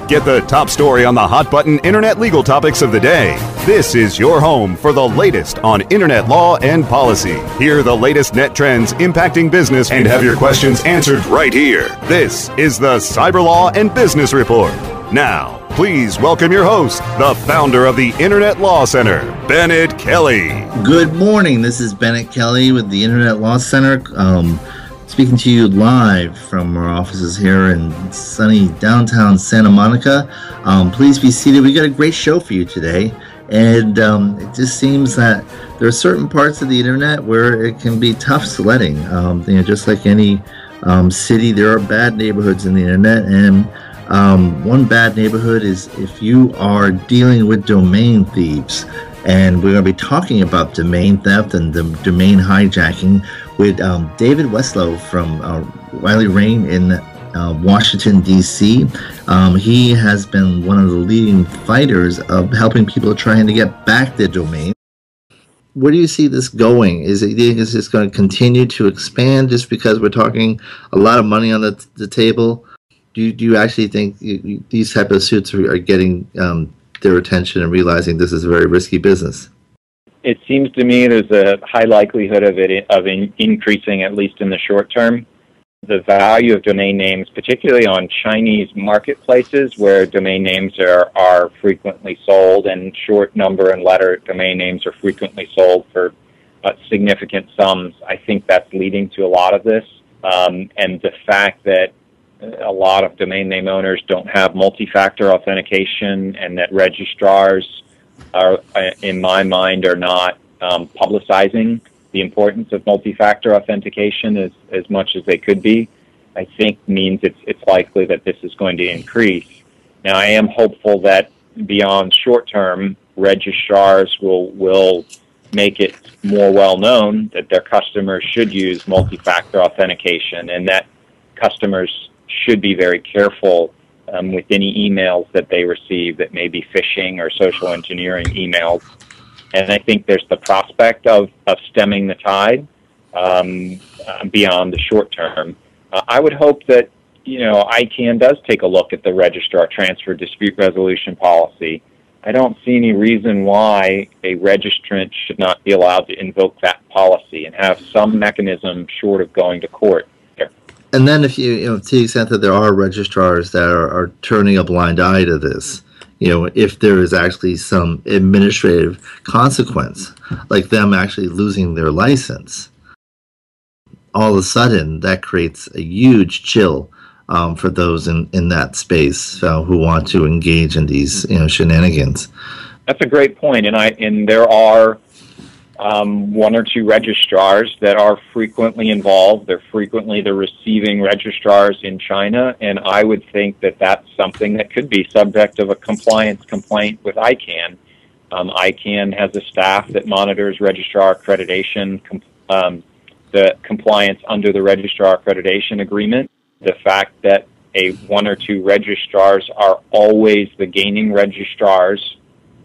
Get the top story on the hot button internet legal topics of the day. This is your home for the latest on internet law and policy. Hear the latest net trends impacting business and have your questions answered right here. This is the Cyber Law and Business Report. Now, please welcome your host, the founder of the Internet Law Center, Bennet Kelley. Good morning. This is Bennet Kelley with the Internet Law Center. Speaking to you live from our offices here in sunny downtown Santa Monica. Please be seated. We got a great show for you today. And it just seems that there are certain parts of the internet where it can be tough sledding. Just like any city, there are bad neighborhoods in the internet. And one bad neighborhood is if you are dealing with domain thieves. And we're going to be talking about domain theft and the domain hijacking with David Weslow from Wilrey Rein in Washington, D.C. He has been one of the leading fighters of helping people trying to get back their domain. Where do you see this going? Is this going to continue to expand just because we're talking a lot of money on the table? Do you actually think these type of suits are getting their attention and realizing this is a very risky business? It seems to me there's a high likelihood of it increasing, at least in the short term. The value of domain names, particularly on Chinese marketplaces where domain names are frequently sold, and short number and letter domain names are frequently sold for significant sums. I think that's leading to a lot of this. And the fact that a lot of domain name owners don't have multi-factor authentication, and that registrars are, in my mind, are not publicizing the importance of multi-factor authentication as much as they could be, I think means it's likely that this is going to increase. Now, I am hopeful that beyond short term, registrars will make it more well known that their customers should use multi-factor authentication, and that customers should be very careful with any emails that they receive that may be phishing or social engineering emails. And I think there's the prospect of stemming the tide beyond the short term. I would hope that, ICANN does take a look at the registrar transfer dispute resolution policy. I don't see any reason why a registrant should not be allowed to invoke that policy and have some mechanism short of going to court. And then if to the extent that there are registrars that are turning a blind eye to this, if there is actually some administrative consequence, like them actually losing their license, all of a sudden that creates a huge chill for those in that space who want to engage in these shenanigans. That's a great point, and there are one or two registrars that are frequently involved. They're frequently the receiving registrars in China, and I would think that that's something that could be subject of a compliance complaint with ICANN. ICANN has a staff that monitors registrar accreditation, the compliance under the registrar accreditation agreement. The fact that one or two registrars are always the gaining registrars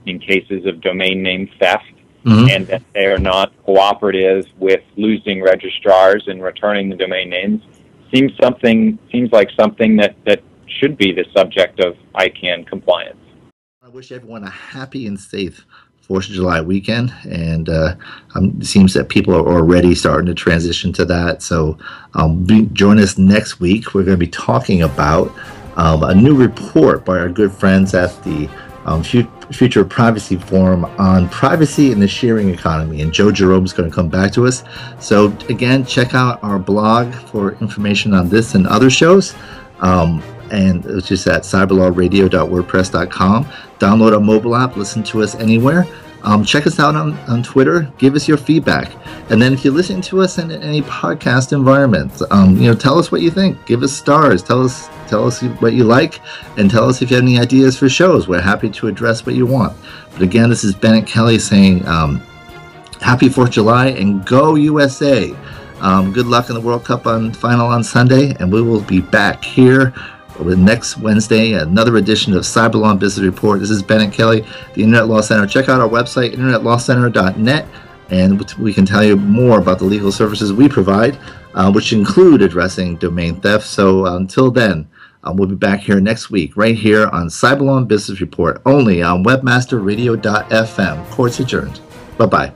in cases of domain name theft, and that they are not cooperative with losing registrars and returning the domain names seems like something that should be the subject of ICANN compliance. I wish everyone a happy and safe 4th of July weekend, and it seems that people are already starting to transition to that. So join us next week. We're going to be talking about a new report by our good friends at the Future Privacy Forum on privacy in the sharing economy, and Joe Jerome's going to come back to us. So again, check out our blog for information on this and other shows, and it's just at cyberlawradio.wordpress.com. Download our mobile app, listen to us anywhere. Check us out on Twitter. Give us your feedback, and then if you're listening to us in any podcast environment, tell us what you think. Give us stars. Tell us what you like, and tell us if you have any ideas for shows. We're happy to address what you want. But again, this is Bennet Kelley saying happy 4th of July and go USA. Good luck in the World Cup final on Sunday, and we will be back here with next Wednesday, another edition of Cyber Law and Business Report. This is Bennet Kelley, the Internet Law Center. Check out our website, internetlawcenter.net, and we can tell you more about the legal services we provide, which include addressing domain theft. So until then, We'll be back here next week, right here on Cyberlaw Business Report, only on webmasterradio.fm. Court's adjourned. Bye-bye.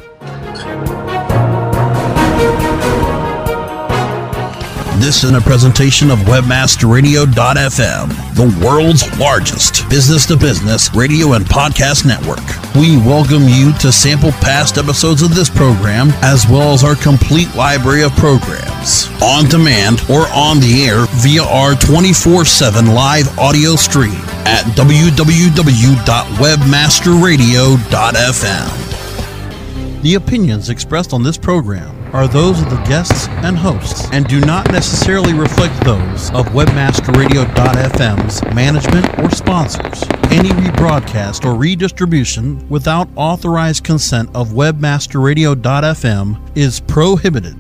This is a presentation of webmasterradio.fm, the world's largest business-to-business radio and podcast network. We welcome you to sample past episodes of this program, as well as our complete library of programs, on demand or on the air via our 24/7 live audio stream at www.webmasterradio.fm. The opinions expressed on this program are those of the guests and hosts and do not necessarily reflect those of webmasterradio.fm's management or sponsors. Any rebroadcast or redistribution without authorized consent of webmasterradio.fm is prohibited.